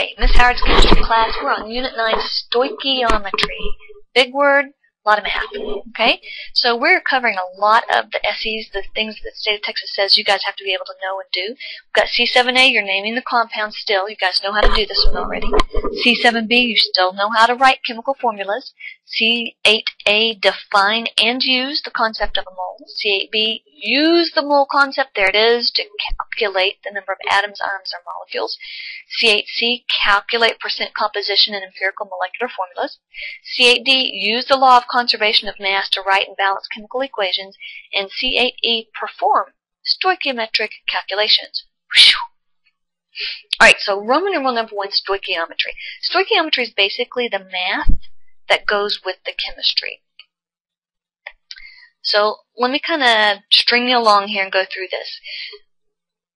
Okay, Miss Howard's chemistry class. We're on Unit 9, stoichiometry. Big word, a lot of math. Okay, so we're covering a lot of the SEs, the things that the state of Texas says you guys have to be able to know and do. We've got C7A, you're naming the compounds still. You guys know how to do this one already. C7B, you still know how to write chemical formulas. C8A, define and use the concept of a mole. C8B, use the mole concept, there it is, to calculate the number of atoms, ions, or molecules. C8C, calculate percent composition in empirical molecular formulas. C8D, use the law of conservation of mass to write and balance chemical equations. And C8E, perform stoichiometric calculations. Alright, so Roman numeral number 1, stoichiometry. Stoichiometry is basically the math that goes with the chemistry. So let me kind of string you along here and go through this.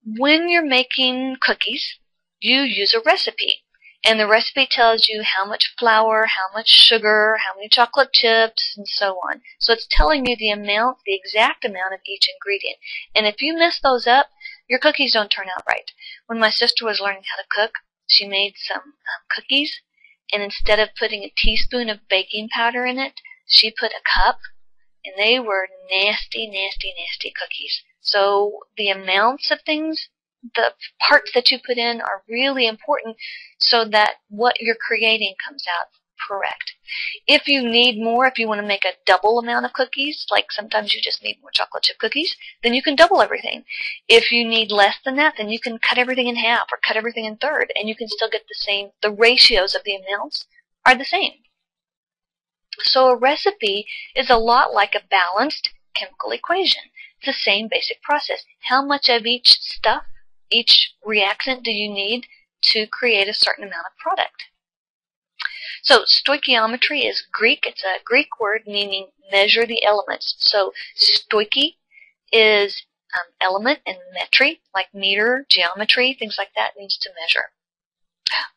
When you're making cookies, you use a recipe. And the recipe tells you how much flour, how much sugar, how many chocolate chips, and so on. So it's telling you the amount, the exact amount of each ingredient. And if you mess those up, your cookies don't turn out right. When my sister was learning how to cook, she made some cookies, and instead of putting a teaspoon of baking powder in it, she put a cup, and they were nasty, nasty, nasty cookies. So the amounts of things, the parts that you put in are really important so that what you're creating comes out correct. If you need more, if you want to make a double amount of cookies, like sometimes you just need more chocolate chip cookies, then you can double everything. If you need less than that, then you can cut everything in half or cut everything in third, and you can still get the same, the ratios of the amounts are the same. So a recipe is a lot like a balanced chemical equation. It's the same basic process. How much of each stuff, each reactant do you need to create a certain amount of product? So stoichiometry is Greek. It's a Greek word meaning measure the elements. So stoichi is element, and metry, like meter, geometry, things like that, means to measure.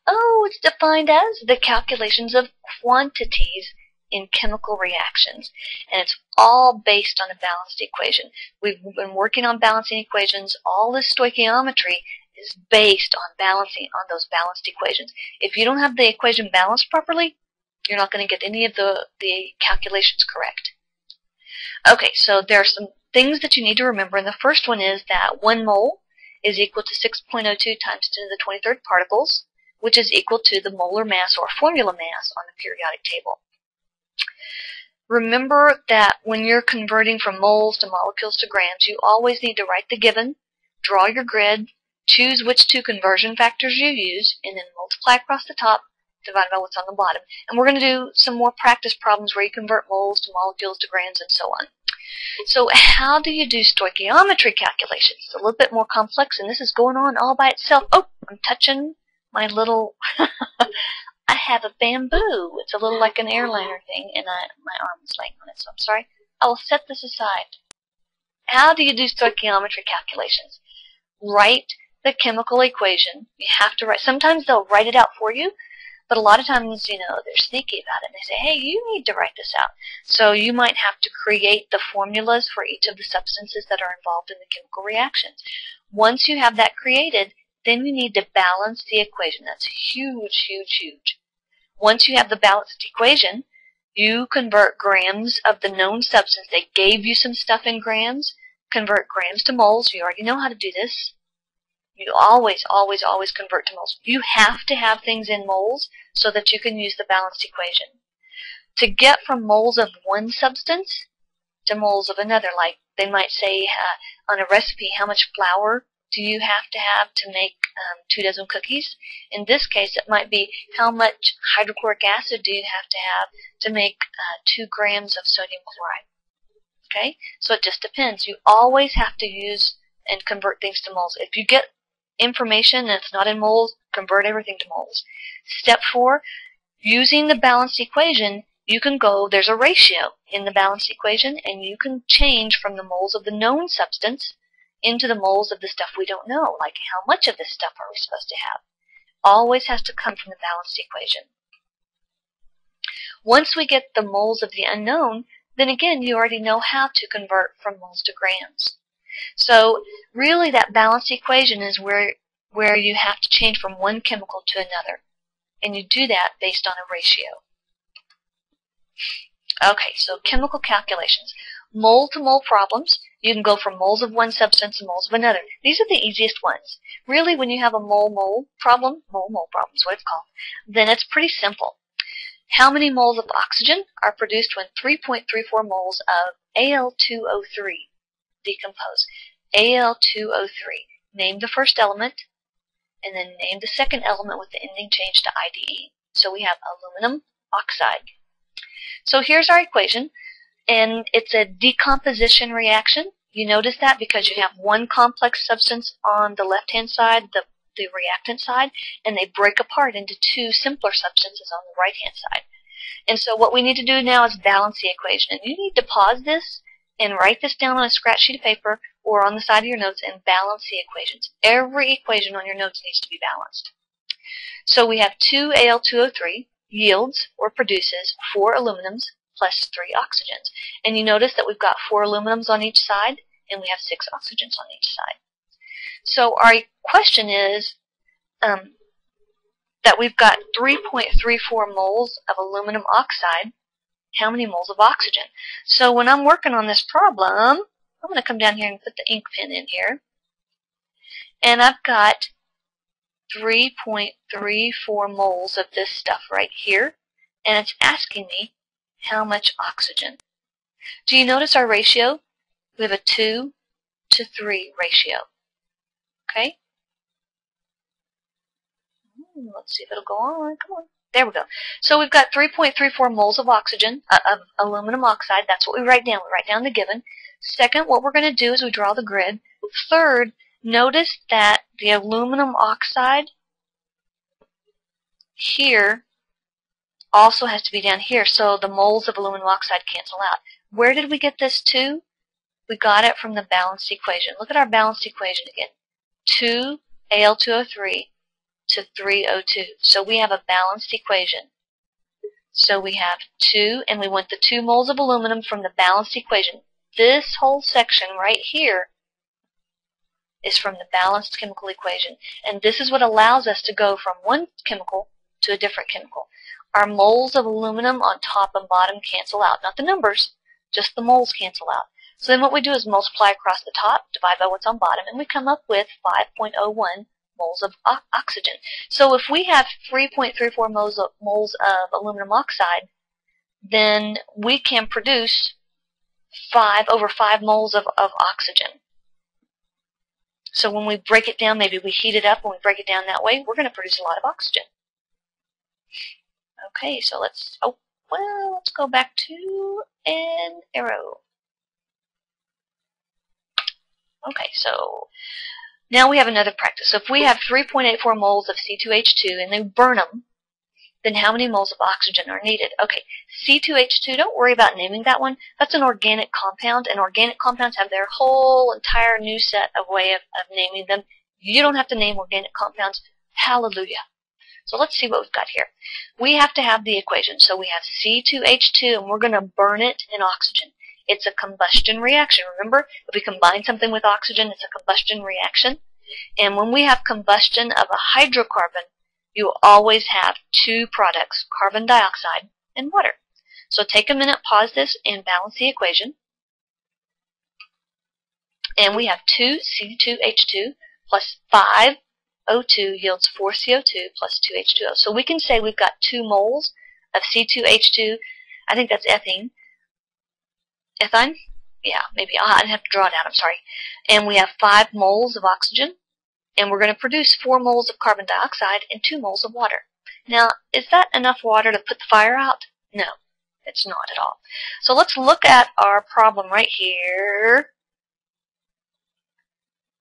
Oh, it's defined as the calculations of quantities in chemical reactions. And it's all based on a balanced equation. We've been working on balancing equations. All this stoichiometry is based on balancing on those balanced equations. If you don't have the equation balanced properly, you're not going to get any of the calculations correct. Okay, so there are some things that you need to remember, and the first one is that 1 mole is equal to 6.02 times 10 to the 23rd particles, which is equal to the molar mass or formula mass on the periodic table. Remember that when you're converting from moles to molecules to grams, you always need to write the given, draw your grid, choose which 2 conversion factors you use, and then multiply across the top, divided by what's on the bottom. And we're going to do some more practice problems where you convert moles to molecules to grams and so on. So how do you do stoichiometry calculations? It's a little bit more complex, and this is going on all by itself. Oh, I'm touching my little... I have a bamboo. It's a little like an airliner thing, and my arm is laying on it, so I'm sorry. I will set this aside. How do you do stoichiometry calculations? Write the chemical equation. You have to write. Sometimes they'll write it out for you, but a lot of times, you know, they're sneaky about it, and they say, hey, you need to write this out. So you might have to create the formulas for each of the substances that are involved in the chemical reactions. Once you have that created, then you need to balance the equation. That's huge, huge, huge. Once you have the balanced equation, you convert grams of the known substance. They gave you some stuff in grams. Convert grams to moles. You already know how to do this. You always, always, always convert to moles. You have to have things in moles so that you can use the balanced equation. To get from moles of one substance to moles of another, like they might say on a recipe, how much flour do you have to make 2 dozen cookies? In this case, it might be how much hydrochloric acid do you have to make 2 grams of sodium chloride. Okay? So it just depends. You always have to use and convert things to moles. If you get information that's not in moles, convert everything to moles. Step 4, using the balanced equation, you can go, there's a ratio in the balanced equation, and you can change from the moles of the known substance into the moles of the stuff we don't know, like how much of this stuff are we supposed to have. Always has to come from the balanced equation. Once we get the moles of the unknown, then again, you already know how to convert from moles to grams. So really that balanced equation is where where you have to change from one chemical to another. And you do that based on a ratio. Okay, so chemical calculations. Mole-to-mole problems. You can go from moles of one substance to moles of another. These are the easiest ones. Really, when you have a mole-mole problem is what it's called, then it's pretty simple. How many moles of oxygen are produced when 3.34 moles of Al2O3 decompose? Al2O3. Name the first element, and then name the second element with the ending change to IDE. So we have aluminum oxide. So here's our equation, and it's a decomposition reaction. You notice that because you have one complex substance on the left-hand side, the reactant side, and they break apart into two simpler substances on the right-hand side. And so what we need to do now is balance the equation. And you need to pause this and write this down on a scratch sheet of paper or on the side of your notes and balance the equations. Every equation on your notes needs to be balanced. So we have 2 Al2O3 yields or produces 4 aluminums plus 3 oxygens. And you notice that we've got 4 aluminums on each side and we have 6 oxygens on each side. So our question is that we've got 3.34 moles of aluminum oxide. How many moles of oxygen? So when I'm working on this problem, I'm going to come down here and put the ink pen in here. And I've got 3.34 moles of this stuff right here. And it's asking me how much oxygen. Do you notice our ratio? We have a 2 to 3 ratio. Okay? Let's see if it'll go on. Come on. There we go. So we've got 3.34 moles of oxygen, of aluminum oxide. That's what we write down. We write down the given. Second, what we're going to do is we draw the grid. Third, notice that the aluminum oxide here also has to be down here, so the moles of aluminum oxide cancel out. Where did we get this to? We got it from the balanced equation. Look at our balanced equation again. 2 Al2O3 to 3 O2. So we have a balanced equation. So we have 2, and we want the 2 moles of aluminum from the balanced equation. This whole section right here is from the balanced chemical equation. And this is what allows us to go from one chemical to a different chemical. Our moles of aluminum on top and bottom cancel out. Not the numbers, just the moles cancel out. So then what we do is multiply across the top, divide by what's on bottom, and we come up with 5.01 moles of oxygen. So if we have 3.34 moles of aluminum oxide, then we can produce over 5 moles of oxygen. So when we break it down, maybe we heat it up and we break it down that way, we're going to produce a lot of oxygen. Okay, so let's go back to an arrow. Okay, so now we have another practice. So if we have 3.84 moles of C2H2 and they burn them, then how many moles of oxygen are needed? Okay, C2H2, don't worry about naming that one. That's an organic compound, and organic compounds have their whole entire new set of way of naming them. You don't have to name organic compounds. Hallelujah. So let's see what we've got here. We have to have the equation. So we have C2H2, and we're going to burn it in oxygen. It's a combustion reaction. Remember, if we combine something with oxygen, it's a combustion reaction. And when we have combustion of a hydrocarbon, you always have 2 products, carbon dioxide and water. So take a minute, pause this, and balance the equation. And we have 2 C2H2 plus 5 O2 yields 4 CO2 plus 2 H2O. So we can say we've got 2 moles of C2H2. I think that's ethene. Ethine? Yeah, maybe. I didn't have to draw it out. I'm sorry. And we have 5 moles of oxygen. And we're going to produce 4 moles of carbon dioxide and 2 moles of water. Now, is that enough water to put the fire out? No, it's not at all. So let's look at our problem right here.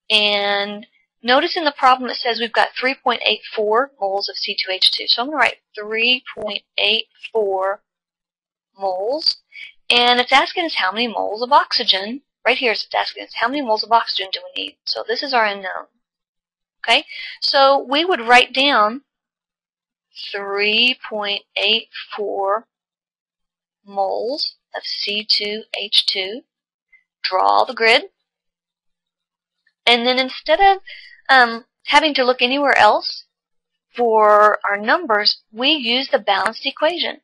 And notice in the problem it says we've got 3.84 moles of C2H2. So I'm going to write 3.84 moles. And it's asking us how many moles of oxygen. Right here it's asking us how many moles of oxygen do we need. So this is our unknown. Okay, so we would write down 3.84 moles of C2H2, draw the grid, and then instead of having to look anywhere else for our numbers, we use the balanced equation.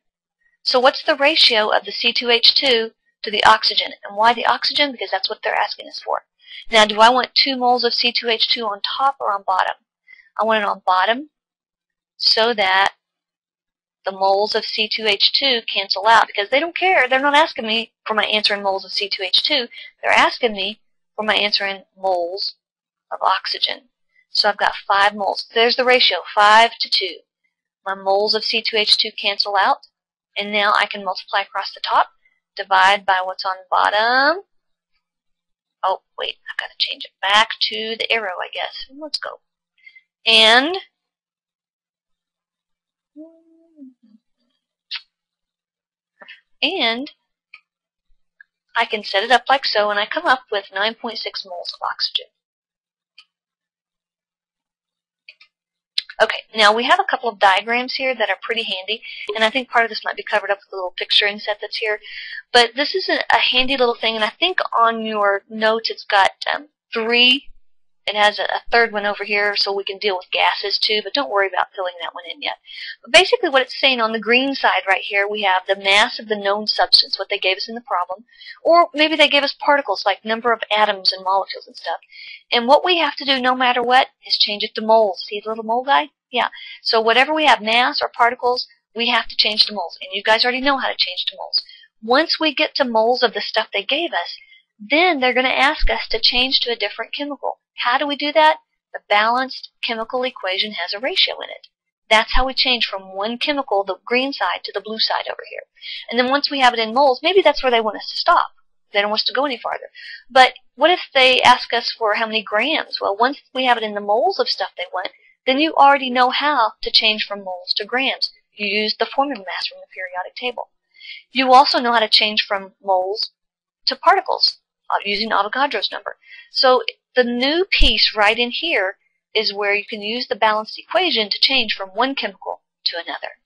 So what's the ratio of the C2H2 to the oxygen? And why the oxygen? Because that's what they're asking us for. Now, do I want 2 moles of C2H2 on top or on bottom? I want it on bottom so that the moles of C2H2 cancel out, because they don't care. They're not asking me for my answer in moles of C2H2. They're asking me for my answer in moles of oxygen. So I've got 5 moles. There's the ratio, 5 to 2. My moles of C2H2 cancel out, and now I can multiply across the top, divide by what's on bottom. Oh, wait, I've got to change it back to the arrow, I guess. Let's go. And I can set it up like so, and I come up with 9.6 moles of oxygen. Okay, now we have a couple of diagrams here that are pretty handy, and I think part of this might be covered up with a little picture inset that's here. But this is a handy little thing, and I think on your notes it's got 3. It has a third one over here so we can deal with gases too, but don't worry about filling that one in yet. But basically what it's saying on the green side right here, we have the mass of the known substance, what they gave us in the problem, or maybe they gave us particles like number of atoms and molecules and stuff. And what we have to do no matter what is change it to moles. See the little mole guy? Yeah. So whatever we have, mass or particles, we have to change to moles. And you guys already know how to change to moles. Once we get to moles of the stuff they gave us, then they're going to ask us to change to a different chemical. How do we do that? The balanced chemical equation has a ratio in it. That's how we change from one chemical, the green side, to the blue side over here. And then once we have it in moles, maybe that's where they want us to stop. They don't want us to go any farther. But what if they ask us for how many grams? Well, once we have it in the moles of stuff they want, then you already know how to change from moles to grams. You use the formula mass from the periodic table. You also know how to change from moles to particles using Avogadro's number. So the new piece right in here is where you can use the balanced equation to change from one chemical to another.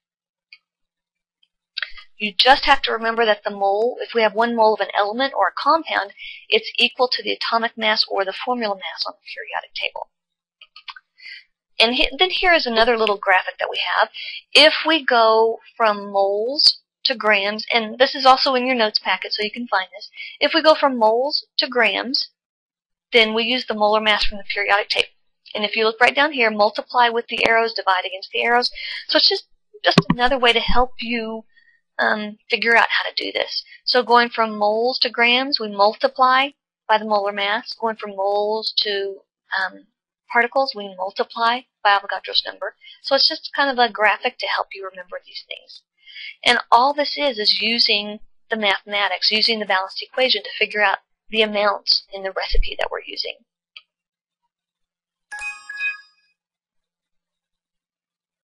You just have to remember that the mole, if we have 1 mole of an element or a compound, it's equal to the atomic mass or the formula mass on the periodic table. And then here is another little graphic that we have. If we go from moles to grams, and this is also in your notes packet so you can find this. If we go from moles to grams, then we use the molar mass from the periodic table. And if you look right down here, multiply with the arrows, divide against the arrows. So it's just another way to help you figure out how to do this. So going from moles to grams, we multiply by the molar mass. Going from moles to particles, we multiply by Avogadro's number. So it's just kind of a graphic to help you remember these things. And all this is using the mathematics, using the balanced equation to figure out the amounts in the recipe that we're using.